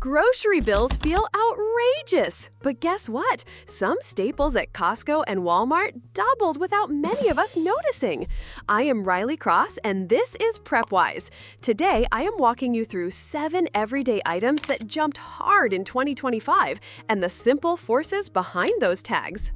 Grocery bills feel outrageous, but guess what? Some staples at Costco and Walmart doubled without many of us noticing. I am Riley Cross, and this is PrepWise. Today, I am walking you through 7 everyday items that jumped hard in 2025 and the simple forces behind those tags.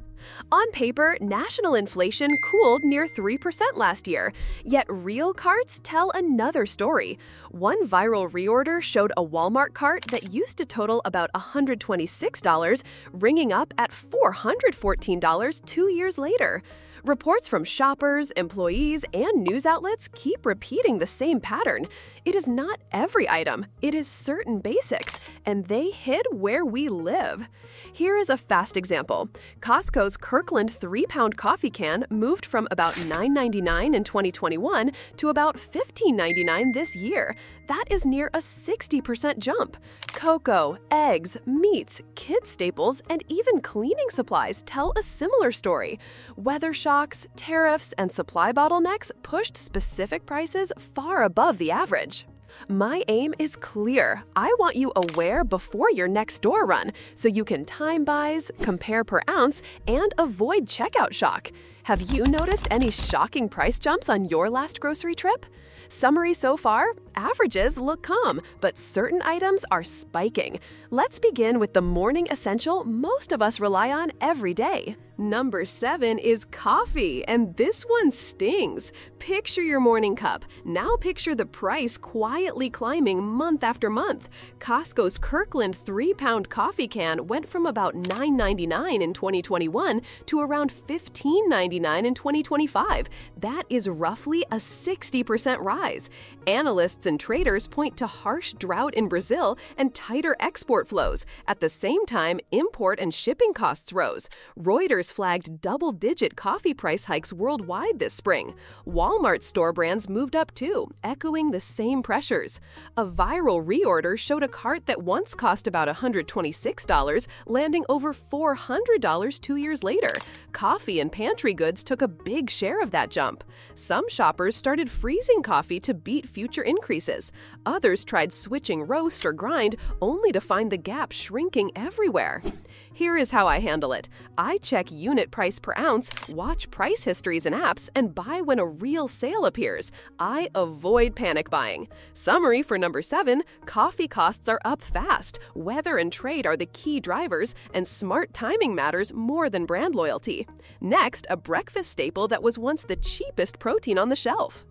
On paper, national inflation cooled near 3% last year, yet real carts tell another story. One viral reorder showed a Walmart cart that used to total about $126, ringing up at $414 2 years later. Reports from shoppers, employees, and news outlets keep repeating the same pattern. It is not every item, it is certain basics, and they hit where we live. Here is a fast example. Costco's Kirkland 3-pound coffee can moved from about $9.99 in 2021 to about $15.99 this year. That is near a 60% jump. Cocoa, eggs, meats, kid staples, and even cleaning supplies tell a similar story. Weather shocks, tariffs, and supply bottlenecks pushed specific prices far above the average. My aim is clear. I want you aware before your next store run, so you can time buys, compare per ounce, and avoid checkout shock. Have you noticed any shocking price jumps on your last grocery trip? Summary so far, averages look calm, but certain items are spiking. Let's begin with the morning essential most of us rely on every day. Number 7 is coffee, and this one stings. Picture your morning cup. Now picture the price quietly climbing month after month. Costco's Kirkland 3-pound coffee can went from about $9.99 in 2021 to around $15.99 in 2025. That is roughly a 60% rise. Analysts and traders point to harsh drought in Brazil and tighter export flows. At the same time, import and shipping costs rose. Reuters flagged double-digit coffee price hikes worldwide this spring. Walmart store brands moved up too, echoing the same pressures. A viral reorder showed a cart that once cost about $126, landing over $400 2 years later. Coffee and pantry goods took a big share of that jump. Some shoppers started freezing coffee to beat future increases. Others tried switching roast or grind, only to find the gap shrinking everywhere. Here is how I handle it. I check unit price per ounce, watch price histories in apps, and buy when a real sale appears. I avoid panic buying. Summary for number 7, coffee costs are up fast. Weather and trade are the key drivers, and smart timing matters more than brand loyalty. Next, a breakfast staple that was once the cheapest protein on the shelf.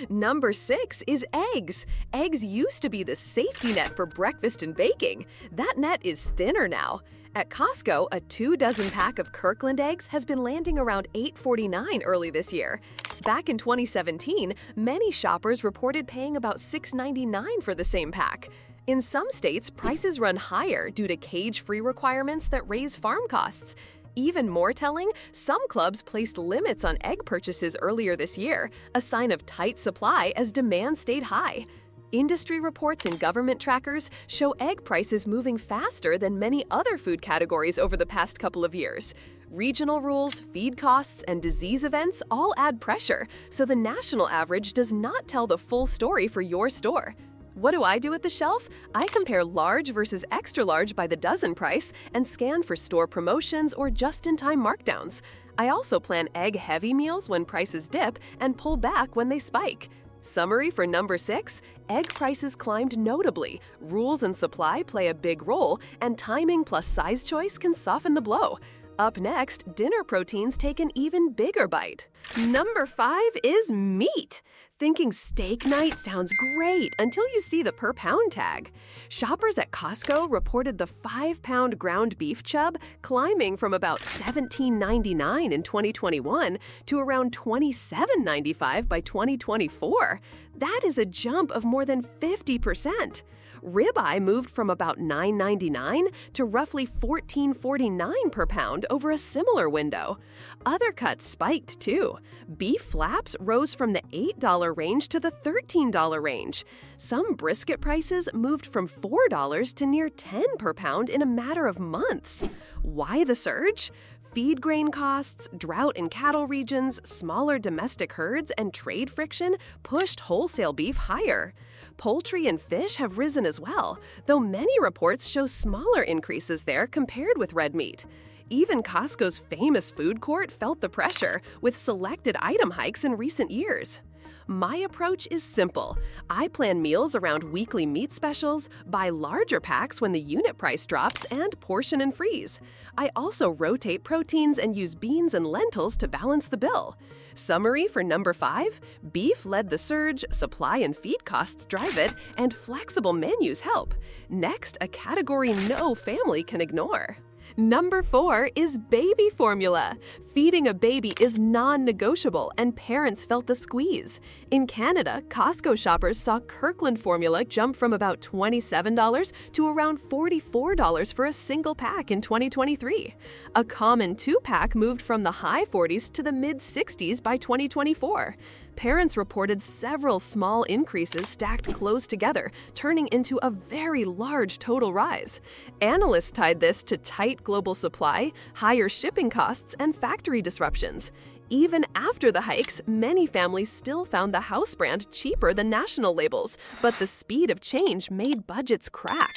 Number 6 is eggs. Eggs used to be the safety net for breakfast and baking. That net is thinner now. At Costco, a 2-dozen pack of Kirkland eggs has been landing around $8.49 early this year. Back in 2017, many shoppers reported paying about $6.99 for the same pack. In some states, prices run higher due to cage-free requirements that raise farm costs. Even more telling, some clubs placed limits on egg purchases earlier this year, a sign of tight supply as demand stayed high. Industry reports and government trackers show egg prices moving faster than many other food categories over the past couple of years. Regional rules, feed costs, and disease events all add pressure, so the national average does not tell the full story for your store. What do I do at the shelf? I compare large versus extra large by the dozen price and scan for store promotions or just-in-time markdowns. I also plan egg-heavy meals when prices dip and pull back when they spike. Summary for number 6, egg prices climbed notably. Rules and supply play a big role, and timing plus size choice can soften the blow. Up next, dinner proteins take an even bigger bite. Number 5 is meat. Thinking steak night sounds great until you see the per-pound tag. Shoppers at Costco reported the 5-pound ground beef chub climbing from about $17.99 in 2021 to around $27.95 by 2024. That is a jump of more than 50%. Ribeye moved from about $9.99 to roughly $14.49 per pound over a similar window. Other cuts spiked too. Beef flaps rose from the $8 range to the $13 range. Some brisket prices moved from $4 to near $10 per pound in a matter of months. Why the surge? Feed grain costs, drought in cattle regions, smaller domestic herds, and trade friction pushed wholesale beef higher. Poultry and fish have risen as well, though many reports show smaller increases there compared with red meat. Even Costco's famous food court felt the pressure, with selected item hikes in recent years. My approach is simple. I plan meals around weekly meat specials, buy larger packs when the unit price drops, and portion and freeze. I also rotate proteins and use beans and lentils to balance the bill. Summary for number 5, beef led the surge, supply and feed costs drive it, and flexible menus help. Next, a category no family can ignore. Number 4 is baby formula. Feeding a baby is non-negotiable, and parents felt the squeeze. In Canada, Costco shoppers saw Kirkland formula jump from about $27 to around $44 for a single pack in 2023. A common 2-pack moved from the high 40s to the mid-60s by 2024. Parents reported several small increases stacked close together, turning into a very large total rise. Analysts tied this to tight global supply, higher shipping costs, and factory disruptions. Even after the hikes, many families still found the house brand cheaper than national labels, but the speed of change made budgets crack.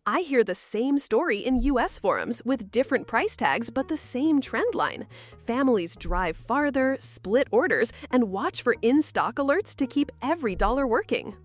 I hear the same story in US forums with different price tags but the same trend line. Families drive farther, split orders, and watch for in-stock alerts to keep every dollar working.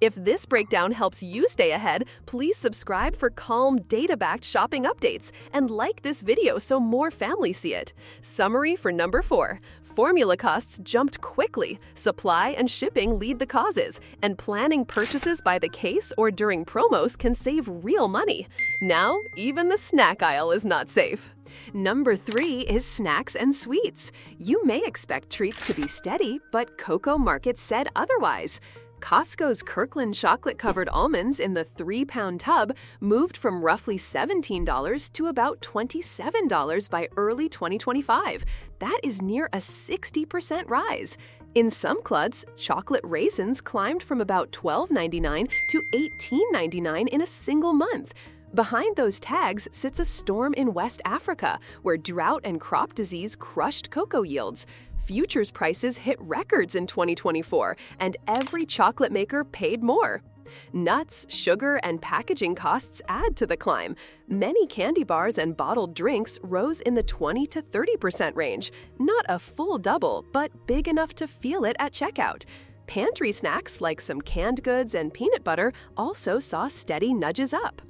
If this breakdown helps you stay ahead, please subscribe for calm, data-backed shopping updates and like this video so more families see it. Summary for number 4. Formula costs jumped quickly, supply and shipping lead the causes, and planning purchases by the case or during promos can save real money. Now, even the snack aisle is not safe. Number 3 is snacks and sweets. You may expect treats to be steady, but Cocoa Market said otherwise. Costco's Kirkland chocolate-covered almonds in the 3-pound tub moved from roughly $17 to about $27 by early 2025. That is near a 60% rise. In some cluds, chocolate raisins climbed from about $12.99 to $18.99 in a single month. Behind those tags sits a storm in West Africa, where drought and crop disease crushed cocoa yields. Futures prices hit records in 2024, and every chocolate maker paid more. Nuts, sugar, and packaging costs add to the climb. Many candy bars and bottled drinks rose in the 20 to 30% range. Not a full double, but big enough to feel it at checkout. Pantry snacks like some canned goods and peanut butter also saw steady nudges up.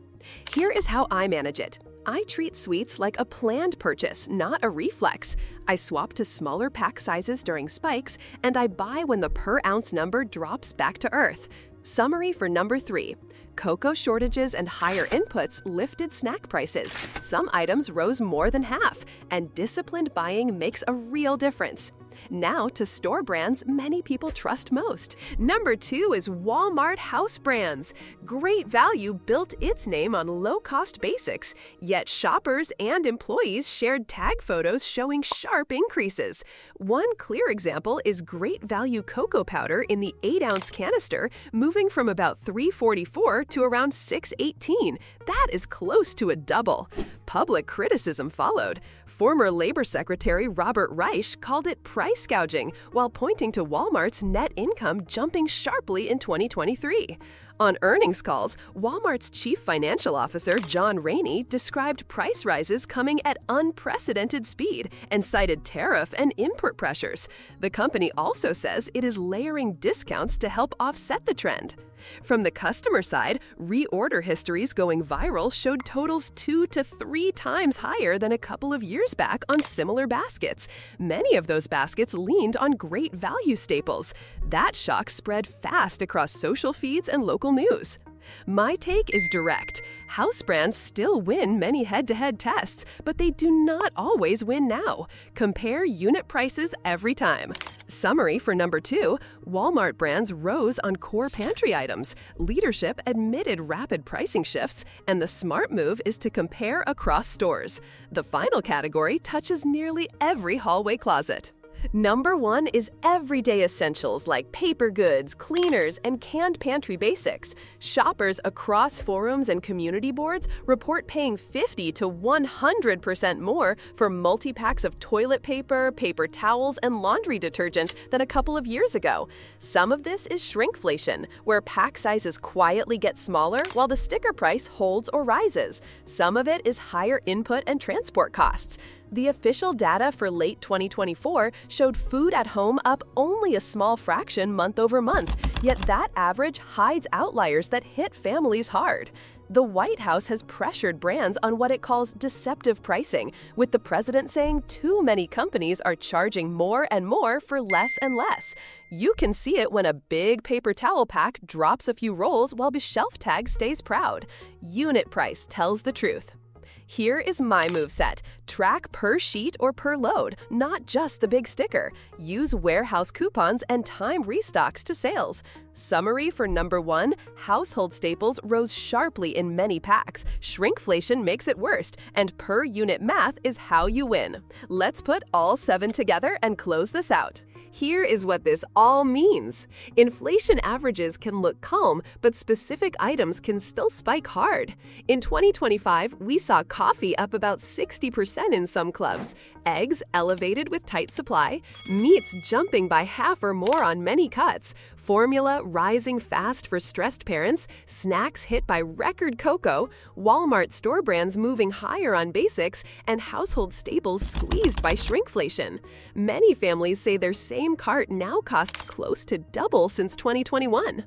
Here is how I manage it. I treat sweets like a planned purchase, not a reflex. I swap to smaller pack sizes during spikes, and I buy when the per-ounce number drops back to earth. Summary for number 3. Cocoa shortages and higher inputs lifted snack prices. Some items rose more than half, and disciplined buying makes a real difference. Now to store brands many people trust most. Number 2 is Walmart house brands. Great Value built its name on low-cost basics, yet shoppers and employees shared tag photos showing sharp increases. One clear example is Great Value cocoa powder in the 8-ounce canister, moving from about $3.44 to around $6.18. That is close to a double. Public criticism followed. Former Labor Secretary Robert Reich called it price gouging, while pointing to Walmart's net income jumping sharply in 2023. On earnings calls, Walmart's chief financial officer, John Rainey, described price rises coming at unprecedented speed and cited tariff and import pressures. The company also says it is layering discounts to help offset the trend. From the customer side, reorder histories going viral showed totals 2 to 3 times higher than a couple of years back on similar baskets. Many of those baskets leaned on Great Value staples. That shock spread fast across social feeds and local news. My take is direct. House brands still win many head-to-head tests, but they do not always win now. Compare unit prices every time. Summary for number 2, Walmart brands rose on core pantry items. Leadership admitted rapid pricing shifts, and the smart move is to compare across stores. The final category touches nearly every hallway closet. Number 1 is everyday essentials like paper goods, cleaners, and canned pantry basics. Shoppers across forums and community boards report paying 50 to 100% more for multi-packs of toilet paper, paper towels, and laundry detergent than a couple of years ago. Some of this is shrinkflation, where pack sizes quietly get smaller while the sticker price holds or rises. Some of it is higher input and transport costs. The official data for late 2024 showed food at home up only a small fraction month over month, yet that average hides outliers that hit families hard. The White House has pressured brands on what it calls deceptive pricing, with the president saying too many companies are charging more and more for less and less. You can see it when a big paper towel pack drops a few rolls while the shelf tag stays proud. Unit price tells the truth. Here is my moveset. Track per sheet or per load, not just the big sticker. Use warehouse coupons and time restocks to sales. Summary for number 1, household staples rose sharply in many packs. Shrinkflation makes it worse, and per unit math is how you win. Let's put all 7 together and close this out. Here is what this all means. Inflation averages can look calm, but specific items can still spike hard. In 2025, we saw coffee up about 60% in some clubs, eggs elevated with tight supply, meats jumping by half or more on many cuts, formula rising fast for stressed parents, snacks hit by record cocoa, Walmart store brands moving higher on basics, and household staples squeezed by shrinkflation. Many families say their same cart now costs close to double since 2021.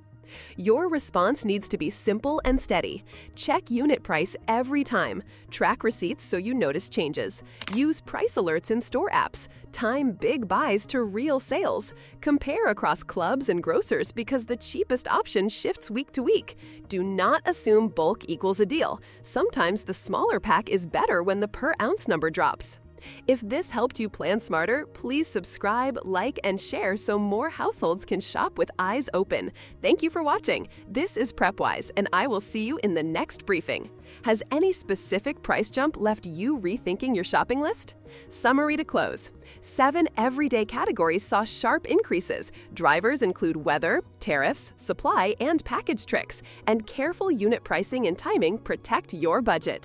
Your response needs to be simple and steady. Check unit price every time. Track receipts so you notice changes. Use price alerts in store apps. Time big buys to real sales. Compare across clubs and grocers because the cheapest option shifts week to week. Do not assume bulk equals a deal. Sometimes the smaller pack is better when the per ounce number drops. If this helped you plan smarter, please subscribe, like, and share so more households can shop with eyes open. Thank you for watching. This is PrepWise, and I will see you in the next briefing. Has any specific price jump left you rethinking your shopping list? Summary to close. 7 everyday categories saw sharp increases. Drivers include weather, tariffs, supply, and package tricks. And careful unit pricing and timing protect your budget.